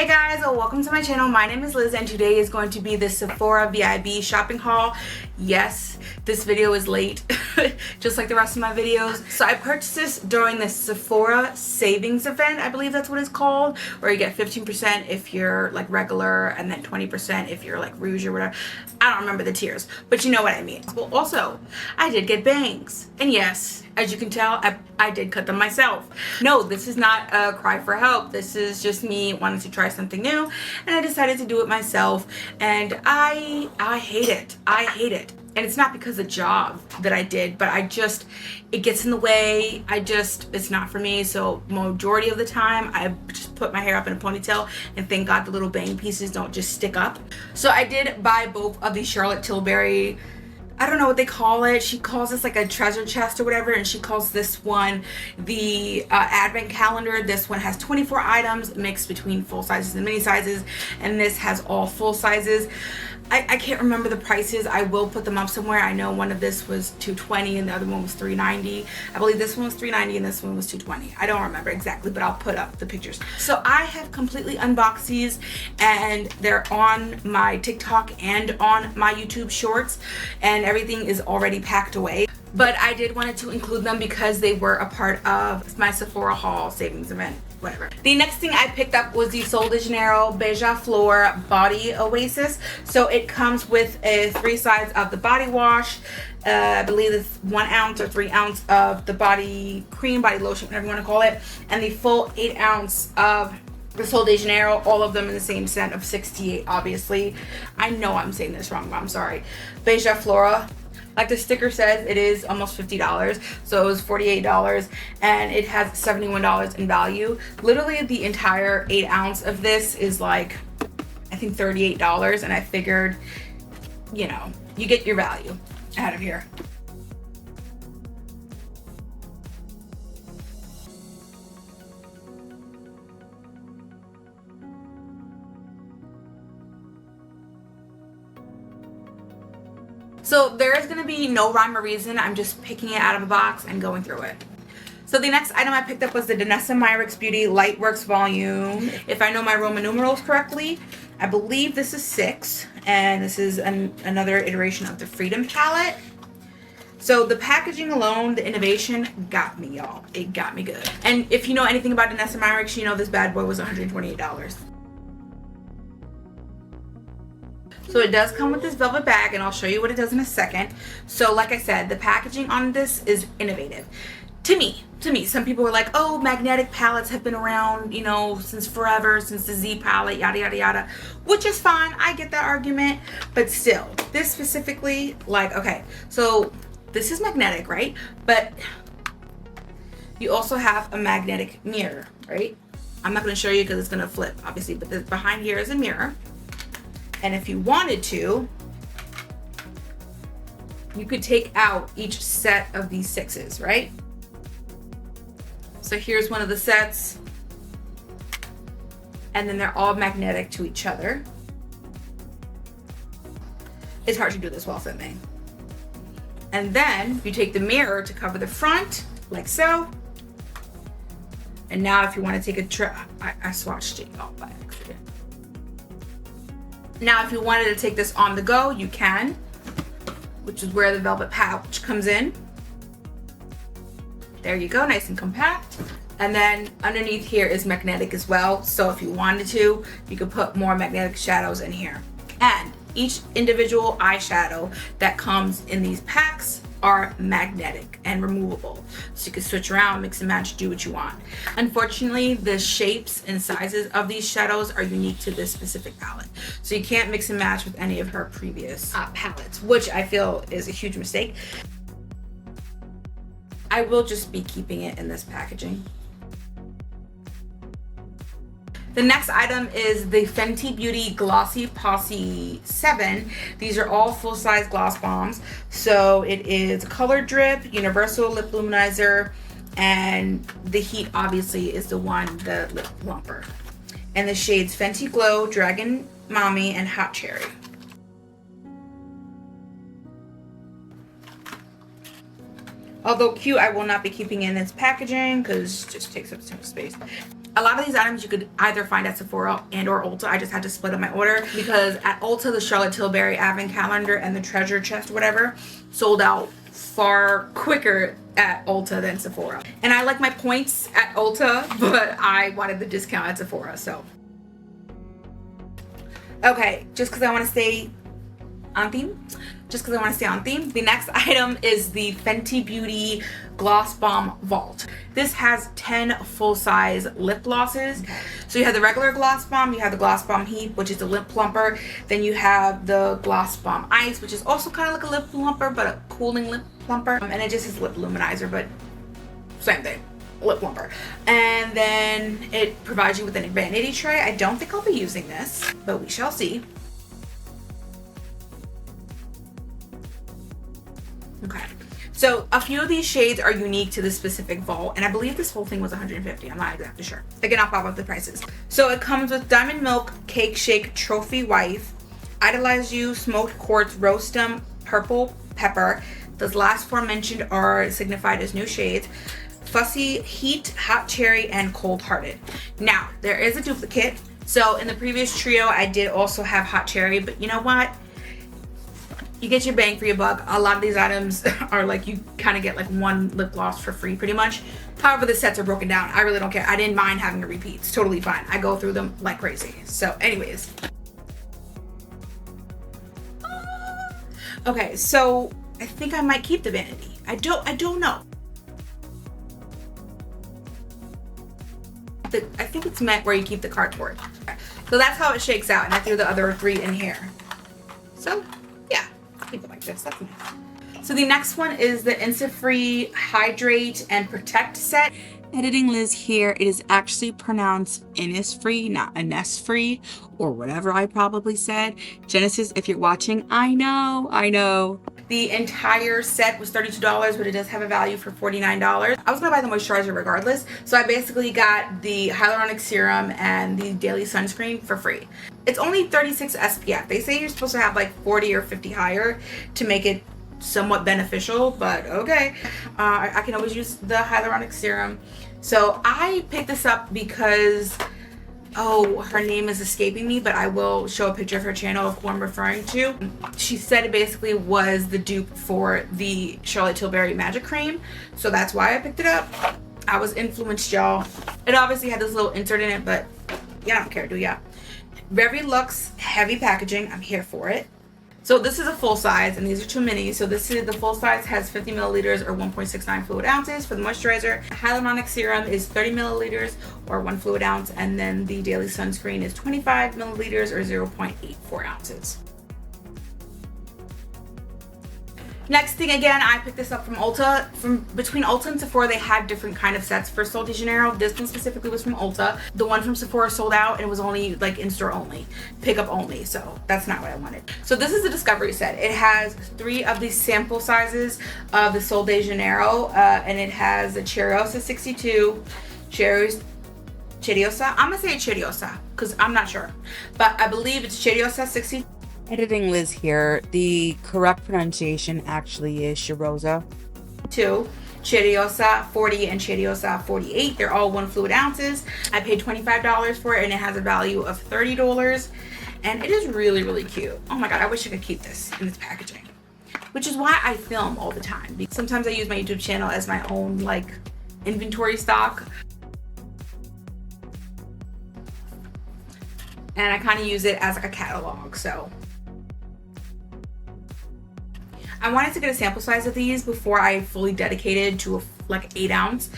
Hey guys, welcome to my channel. My name is Liz and today is going to be the Sephora VIB shopping haul. Yes, this video is late, just like the rest of my videos. So I purchased this during the Sephora savings event, I believe that's what it's called, where you get 15% if you're like regular and then 20% if you're like rouge or whatever. I don't remember the tiers, but you know what I mean. Well, also, I did get bangs. And yes, as you can tell, I did cut them myself. No, this is not a cry for help. This is just me wanting to try something new, and I decided to do it myself, and I hate it. I hate it. And it's not because of the job that I did, but it gets in the way. It's not for me. So majority of the time, I just put my hair up in a ponytail, and thank God the little bang pieces don't just stick up. So I did buy both of the Charlotte Tilbury, I don't know what they call it. She calls this like a treasure chest or whatever, and she calls this one the advent calendar. This one has 24 items mixed between full sizes and mini sizes, and this has all full sizes. I can't remember the prices. I will put them up somewhere. I know one of this was $220 and the other one was $390. I believe this one was $390 and this one was $220. I don't remember exactly, but I'll put up the pictures. So I have completely unboxed these, and they're on my TikTok and on my YouTube shorts, and everything is already packed away. But I did want to include them because they were a part of my Sephora haul savings event, whatever. The next thing I picked up was the Sol de Janeiro Beija Flor Body Oasis. So it comes with 3 sides of the body wash. I believe it's 1 ounce or 3 ounce of the body cream, body lotion, whatever you want to call it. And the full 8 ounce of the Sol de Janeiro, all of them in the same scent of 68, obviously. I know I'm saying this wrong, but I'm sorry. Beija Flora. Like the sticker says, it is almost $50, so it was $48, and it has $71 in value. Literally the entire 8 ounce of this is like, I think $38, and I figured, you know, you get your value out of here. So there is going to be no rhyme or reason. I'm just picking it out of a box and going through it. So the next item I picked up was the Danessa Myricks Beauty Lightworks Volume. If I know my Roman numerals correctly, I believe this is 6. And this is another iteration of the Freedom Palette. So the packaging alone, the innovation, got me, y'all. It got me good. And if you know anything about Danessa Myricks, you know this bad boy was $128. So it does come with this velvet bag, and I'll show you what it does in a second. So like I said, the packaging on this is innovative. To me, some people were like, oh, magnetic palettes have been around, you know, since forever, since the Z palette, yada, yada, yada, which is fine. I get that argument, but still, this specifically, like, okay, so this is magnetic, right? But you also have a magnetic mirror, right? I'm not going to show you because it's going to flip, obviously, but behind here is a mirror. And if you wanted to, you could take out each set of these 6s, right? So here's one of the sets. And then they're all magnetic to each other. It's hard to do this while filming. And then you take the mirror to cover the front, like so. And now if you want to take a trip, I swatched it all by accident. Now, if you wanted to take this on the go, you can, which is where the velvet pouch comes in. There you go, nice and compact. And then underneath here is magnetic as well. So if you wanted to, you could put more magnetic shadows in here. And each individual eyeshadow that comes in these packs are magnetic and removable, so you can switch around, mix and match, do what you want. Unfortunately, the shapes and sizes of these shadows are unique to this specific palette, so you can't mix and match with any of her previous palettes, which I feel is a huge mistake. I will just be keeping it in this packaging. The next item is the Fenty Beauty Glossy Posse 7. These are all full-size gloss bombs. So it is color drip, universal lip luminizer, and the heat obviously is the lip plumper. And the shades Fenty Glow, Dragon Mommy, and Hot Cherry. Although cute, I will not be keeping in its packaging because it just takes up too much space. A lot of these items you could either find at Sephora and or Ulta. I just had to split up my order because at Ulta, the Charlotte Tilbury Advent Calendar and the Treasure Chest, whatever, sold out far quicker at Ulta than Sephora. And I like my points at Ulta, but I wanted the discount at Sephora, so. Okay, just because I want to stay on theme. The next item is the Fenty Beauty Gloss Bomb Vault. This has 10 full-size lip glosses. So you have the regular Gloss Bomb, you have the Gloss Bomb Heat, which is the lip plumper. Then you have the Gloss Bomb Ice, which is also kind of like a lip plumper, but a cooling lip plumper. And it just is lip luminizer, but same thing, lip plumper. And then it provides you with an vanity tray. I don't think I'll be using this, but we shall see. Okay, so a few of these shades are unique to this specific vault, and I believe this whole thing was $150. I'm not exactly sure. Again, I'll pop up the prices. So it comes with Diamond Milk Cake Shake Trophy Wife, Idolize You Smoked Quartz Rose Stem Purple Pepper. Those last four mentioned are signified as new shades. Fussy Heat, Hot Cherry, and Cold Hearted. Now, there is a duplicate. So in the previous trio, I did also have Hot Cherry, but you know what? You get your bang for your buck. A lot of these items are like, you kind of get like one lip gloss for free pretty much. However, the sets are broken down. I really don't care. I didn't mind having a repeat. It's totally fine. I go through them like crazy. So anyways. Okay, so I think I might keep the vanity. I don't know. I think it's meant where you keep the cardboard. So that's how it shakes out, and I threw the other three in here. So yeah, keep it like this. That's nice. So the next one is the Insta-Free Hydrate and Protect set. Editing Liz here. It is actually pronounced Innisfree, not Innisfree, or whatever I probably said. Genesis, if you're watching, I know. The entire set was $32, but it does have a value for $49. I was gonna buy the moisturizer regardless, so I basically got the hyaluronic serum and the daily sunscreen for free. It's only 36 SPF. They say you're supposed to have like 40 or 50 higher to make it somewhat beneficial, but okay. I can always use the hyaluronic serum. So I picked this up because, oh, her name is escaping me, but I will show a picture of her channel of who I'm referring to. She said it basically was the dupe for the Charlotte Tilbury Magic Cream, so that's why I picked it up. I was influenced, y'all. It obviously had this little insert in it, but yeah, I don't care, do ya? Very luxe, heavy packaging. I'm here for it. So this is a full size, and these are two minis. So this is the full size, has 50 milliliters or 1.69 fluid ounces for the moisturizer. Hyaluronic serum is 30 milliliters or 1 fluid ounce, and then the daily sunscreen is 25 milliliters or 0.84 ounces. Next thing, again, I picked this up from Ulta. Between Ulta and Sephora, they had different kind of sets for Sol de Janeiro. This one specifically was from Ulta. The one from Sephora sold out, and it was only like in-store only, pickup only, so that's not what I wanted. So this is a discovery set. It has 3 of these sample sizes of the Sol de Janeiro, and it has a Cheriosa 62, Cheriosa, I'm gonna say Cheriosa, because I'm not sure, but I believe it's Cheriosa 60. Editing Liz here. The correct pronunciation actually is Cheriosa. 2, Cheriosa 40 and Cheriosa 48. They're all 1 fluid ounces. I paid $25 for it, and it has a value of $30. And it is really, really cute. Oh my god, I wish I could keep this in its packaging. Which is why I film all the time. Because sometimes I use my YouTube channel as my own like inventory stock. And I kind of use it as like a catalog, so. I wanted to get a sample size of these before I fully dedicated to a, like 8 ounce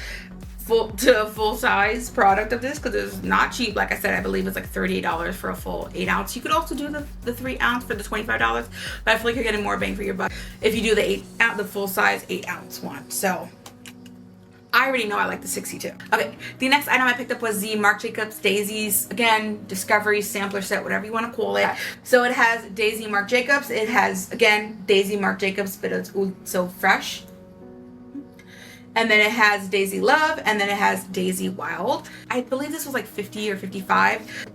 a full size product of this, because it's not cheap. Like I said, I believe it's like $38 for a full 8 ounce. You could also do the 3 ounce for the $25, but I feel like you're getting more bang for your buck if you do the full size 8 ounce one. So I already know I like the 62. Okay, the next item I picked up was the Marc Jacobs Daisies, again, Discovery Sampler Set, whatever you want to call it. So it has Daisy Marc Jacobs. It has, again, Daisy Marc Jacobs, but it's so fresh. And then it has Daisy Love, and then it has Daisy Wild. I believe this was like 50 or 55.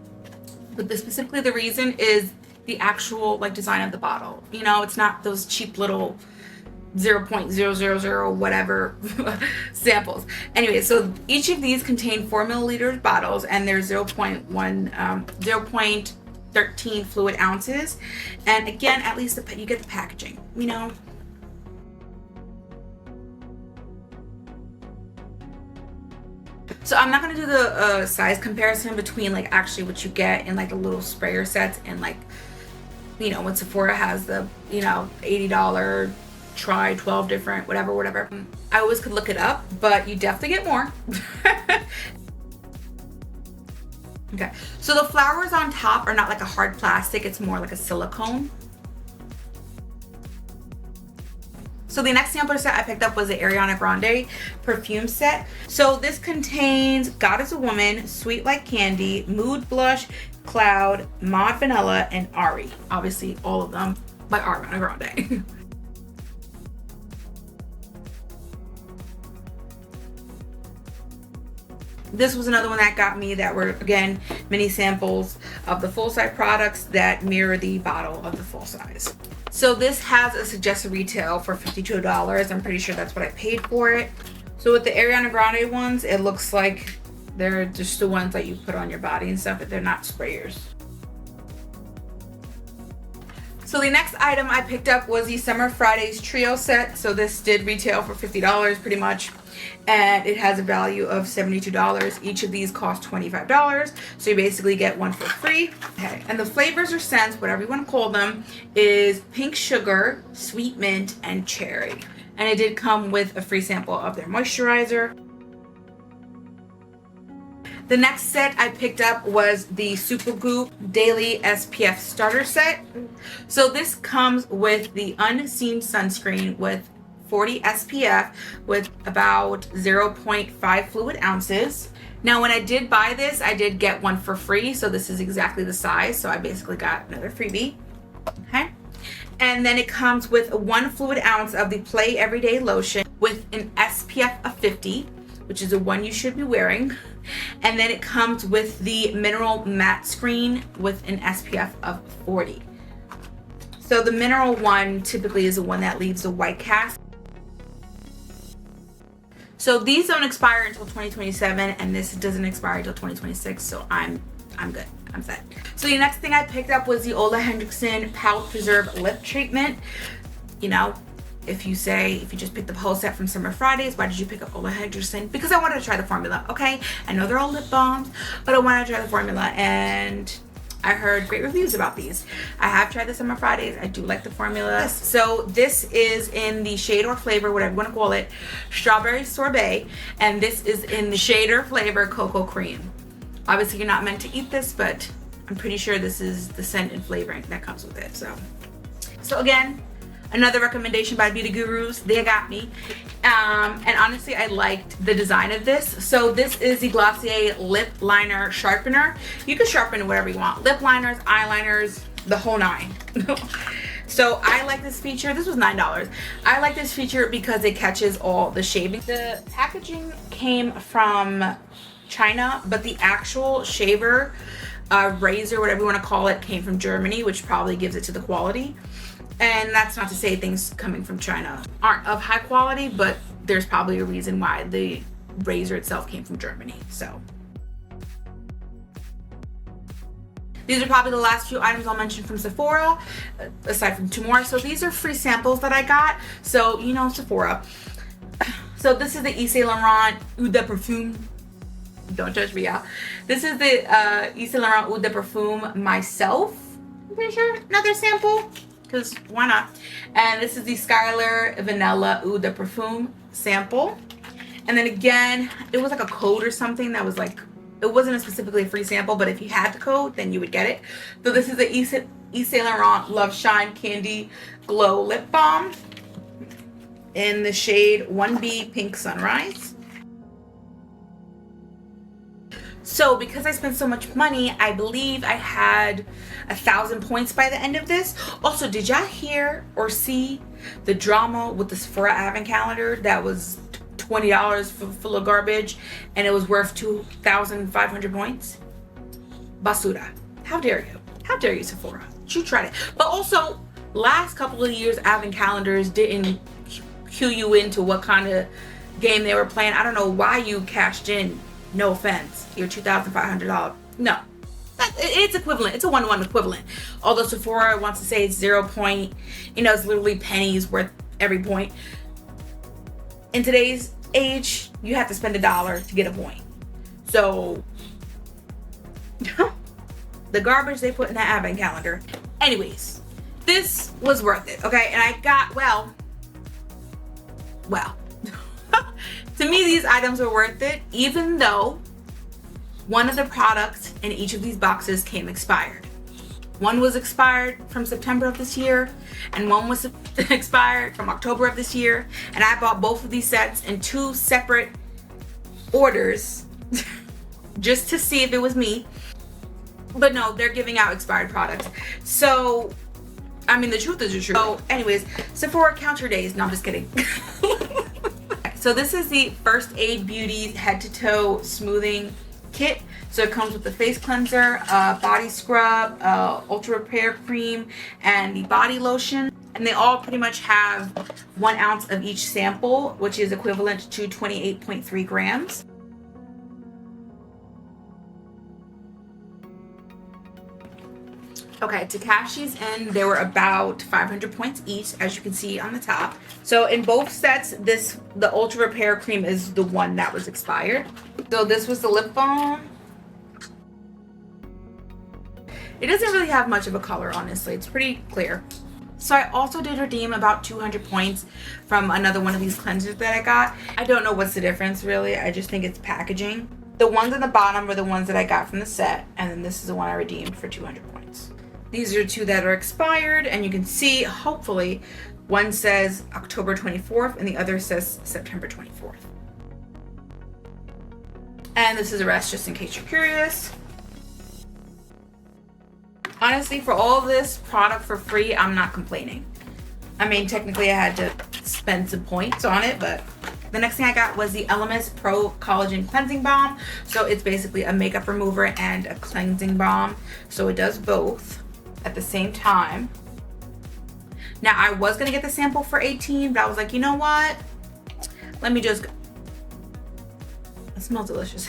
But specifically the reason is the actual like design of the bottle. You know, it's not those cheap little 0.000 whatever samples. Anyway, so each of these contain 4 milliliter bottles, and they're 0.13 fluid ounces. And again, at least you get the packaging, you know. So I'm not gonna do the size comparison between like actually what you get in like the little sprayer sets and like, you know, when Sephora has the, you know, $80 try 12 different whatever. I always could look it up, but you definitely get more. Okay, so the flowers on top are not like a hard plastic, it's more like a silicone. So the next sampler set I picked up was the Ariana Grande perfume set. So this contains God is a Woman, Sweet Like Candy, Mood Blush, Cloud, Maud Vanilla, and Ari. Obviously all of them by Ariana Grande. This was another one that got me, that were again mini samples of the full size products that mirror the bottle of the full size. So this has a suggested retail for $52. I'm pretty sure that's what I paid for it. So with the Ariana Grande ones, it looks like they're just the ones that you put on your body and stuff, but they're not sprayers. So the next item I picked up was the Summer Fridays Trio set. So this did retail for $50 pretty much, and it has a value of $72. Each of these cost $25, so you basically get one for free. Okay, and the flavors or scents, whatever you want to call them, is pink sugar, sweet mint, and cherry. And it did come with a free sample of their moisturizer. The next set I picked up was the Supergoop Daily SPF Starter Set. So this comes with the Unseen Sunscreen with 40 SPF with about 0.5 fluid ounces. Now when I did buy this, I did get one for free, so this is exactly the size, so I basically got another freebie. Okay, and then it comes with 1 fluid ounce of the Play Everyday Lotion with an SPF of 50, which is the one you should be wearing. And then it comes with the Mineral Matte Screen with an SPF of 40. So the mineral one typically is the one that leaves the white cast. So these don't expire until 2027, and this doesn't expire until 2026, so I'm good. I'm set. So the next thing I picked up was the Ole Henriksen Pout Preserve Lip Treatment. You know, if you just picked up the whole set from Summer Fridays, why did you pick up Ole Henriksen? Because I wanted to try the formula, okay? I know they're all lip balms, but I wanted to try the formula, and I heard great reviews about these. I have tried the Summer Fridays. I do like the formula. So this is in the shade or flavor, whatever you want to call it, Strawberry Sorbet, and this is in the shade or flavor Cocoa Cream. Obviously you're not meant to eat this, but I'm pretty sure this is the scent and flavoring that comes with it. So again, another recommendation by Beauty Gurus. They got me. And honestly, I liked the design of this. So this is the Glossier Lip Liner Sharpener. You can sharpen whatever you want. Lip liners, eyeliners, the whole nine. So I like this feature. This was $9. I like this feature because it catches all the shaving. The packaging came from China, but the actual shaver, razor, whatever you want to call it, came from Germany, which probably gives it to the quality. And that's not to say things coming from China aren't of high quality, but there's probably a reason why the razor itself came from Germany. So these are probably the last few items I'll mention from Sephora, aside from 2 more. So these are free samples that I got. So, you know, Sephora. So this is the Yves Saint Laurent Eau de Parfum. Don't judge me out. This is the Yves Saint Laurent Eau de Parfum Myself. I'm pretty sure. Another sample, because why not? And this is the Skylar Vanilla Eau de Parfum sample. And then again, it was like a code or something that was like, it wasn't specifically a free sample, but if you had the code, then you would get it. So this is the Yves Saint Laurent Love Shine Candy Glow Lip Balm in the shade 1B Pink Sunrise. So because I spent so much money, I believe I had 1,000 points by the end of this. Also, did y'all hear or see the drama with the Sephora Advent Calendar that was $20 full of garbage and it was worth 2,500 points? Basura. How dare you? How dare you, Sephora? You tried it. But also, last couple of years, Advent Calendars didn't cue you into what kind of game they were playing. I don't know why you cashed in, no offense, your $2,500. No, it's equivalent. It's a 1-to-1 equivalent. Although Sephora wants to say it's 0 point, you know, it's literally pennies worth every point. In today's age, you have to spend $1 to get a point. So the garbage they put in that advent calendar. Anyways, this was worth it, okay? And I got, well, to me, these items were worth it, even though one of the products in each of these boxes came expired. One was expired from September of this year, and one was expired from October of this year. And I bought both of these sets in 2 separate orders just to see if it was me. But no, they're giving out expired products. So, I mean, the truth is the truth. So, anyways, Sephora counter days. No, I'm just kidding. So this is the First Aid Beauty head to toe smoothing kit. So it comes with the face cleanser, body scrub, ultra repair cream, and the body lotion. And they all pretty much have 1 ounce of each sample, which is equivalent to 28.3 grams. Okay, to cash these in, they were about 500 points each, as you can see on the top. So in both sets, the Ultra Repair Cream is the one that was expired. So this was the lip balm. It doesn't really have much of a color, honestly. It's pretty clear. So I also did redeem about 200 points from another one of these cleansers that I got. I don't know what's the difference, really. I just think it's packaging. The ones on the bottom were the ones that I got from the set, and then this is the one I redeemed for 200 points. These are 2 that are expired, and you can see, hopefully, one says October 24th and the other says September 24th. And this is the rest, just in case you're curious. Honestly, for all this product for free, I'm not complaining. I mean, technically I had to spend some points on it, but the next thing I got was the Elemis Pro Collagen Cleansing Balm. So it's basically a makeup remover and a cleansing balm. So it does both at the same time. Now, I was gonna get the sample for 18, but I was like, you know what? Let me just, it smells delicious.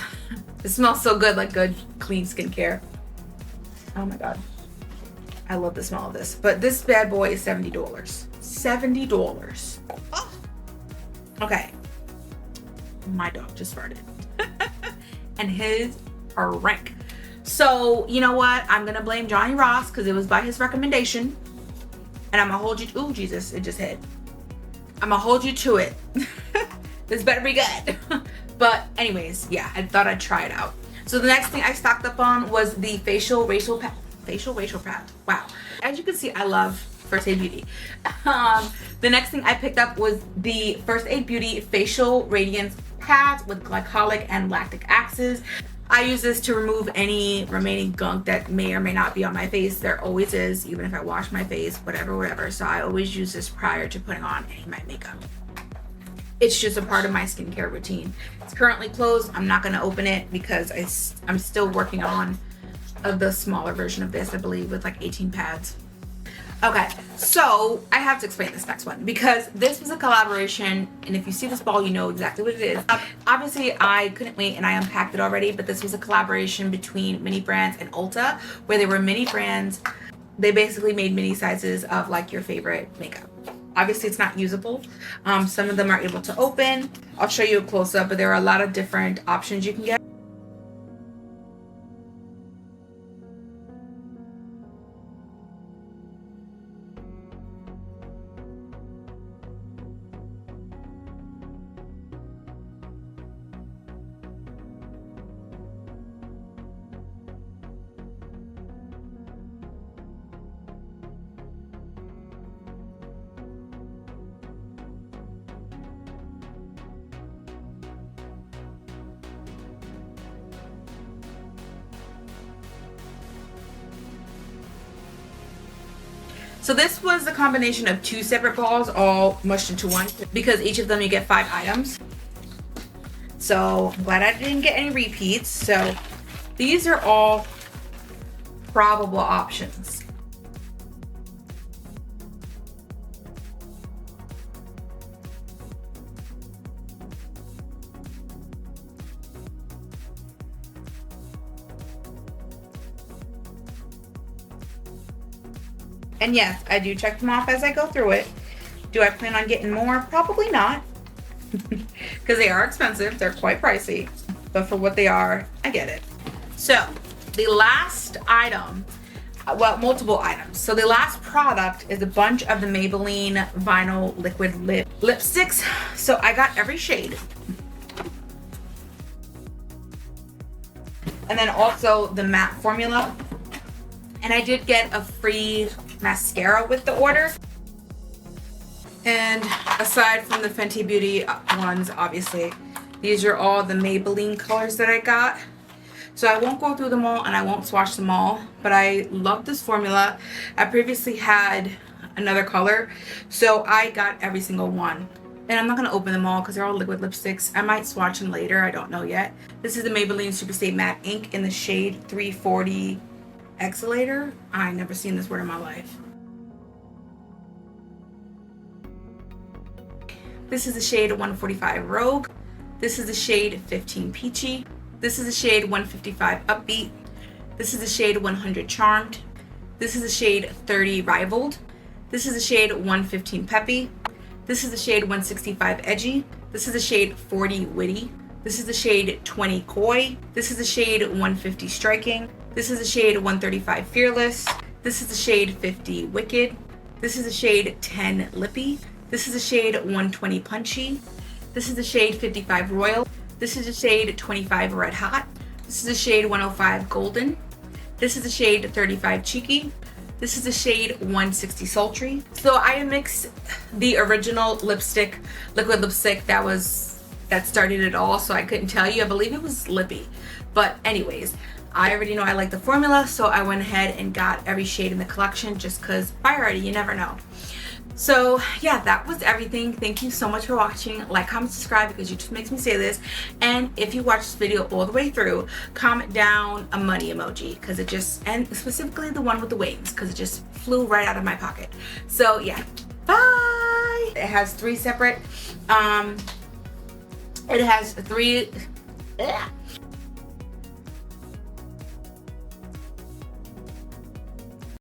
It smells so good, like good, clean skincare. Oh my God. I love the smell of this. But this bad boy is $70. $70. Oh. Okay. My dog just farted. And his are rank. So, you know what? I'm going to blame Johnny Ross because it was by his recommendation. And I'm going to hold you. Ooh, Jesus, it just hit. I'm going to hold you to it. This better be good. But anyways, yeah, I thought I'd try it out. So the next thing I stocked up on was the facial racial pad. Wow. As you can see, I love First Aid Beauty. The next thing I picked up was the First Aid Beauty Facial Radiance Pads with glycolic and lactic acids. I use this to remove any remaining gunk that may or may not be on my face. There always is, even if I wash my face, whatever. So I always use this prior to putting on any of my makeup. It's just a part of my skincare routine. It's currently closed. I'm not gonna open it because I'm still working on the smaller version of this, I believe, with like 18 pads. Okay, so I have to explain this next one because this was a collaboration, and if you see this ball, you know exactly what it is. Obviously, I couldn't wait, and I unpacked it already, but this was a collaboration between Mini Brands and Ulta, where they were mini brands. They basically made mini sizes of like your favorite makeup. Obviously, it's not usable. Some of them are able to open. I'll show you a close-up, but there are a lot of different options you can get. So this was a combination of 2 separate balls all mushed into one because each of them you get 5 items. So I'm glad I didn't get any repeats. So these are all probable options. And yes, I do check them off as I go through it. Do I plan on getting more? Probably not. Because they are expensive. They're quite pricey. But for what they are, I get it. So, the last item, well, multiple items. So the last product is a bunch of the Maybelline Vinyl Liquid Lipsticks. So I got every shade. And then also the matte formula. And I did get a free mascara with the order. And aside from the Fenty Beauty ones, obviously, these are all the Maybelline colors that I got. So I won't go through them all and I won't swatch them all, but I love this formula. I previously had another color, so I got every single one. And I'm not gonna open them all because they're all liquid lipsticks. I might swatch them later, I don't know yet. This is the Maybelline Super Stay Matte Ink in the shade 340 Exhalator. I never seen this word in my life. This is the shade 145 Rogue. This is the shade 15 Peachy. This is the shade 155 Upbeat. This is the shade 100 Charmed. This is the shade 30 Rivaled. This is the shade 115 Peppy. This is the shade 165 Edgy. This is the shade 40 Witty. This is the shade 20 Coy. This is the shade 150 Striking. This is the shade 135 Fearless. This is the shade 50 Wicked. This is the shade 10 Lippy. This is the shade 120 Punchy. This is the shade 55 Royal. This is the shade 25 Red Hot. This is the shade 105 Golden. This is the shade 35 Cheeky. This is the shade 160 Sultry. So I mixed the original lipstick, liquid lipstick that started it all, so I couldn't tell you. I believe it was Lippy. But anyways, I already know I like the formula, so I went ahead and got every shade in the collection just because priority, you never know. So yeah, that was everything. Thank you so much for watching. Like, comment, subscribe because YouTube makes me say this. And if you watch this video all the way through, comment down a money emoji because it just, and specifically the one with the wings because it just flew right out of my pocket. So yeah, bye. It has three separate, it has three,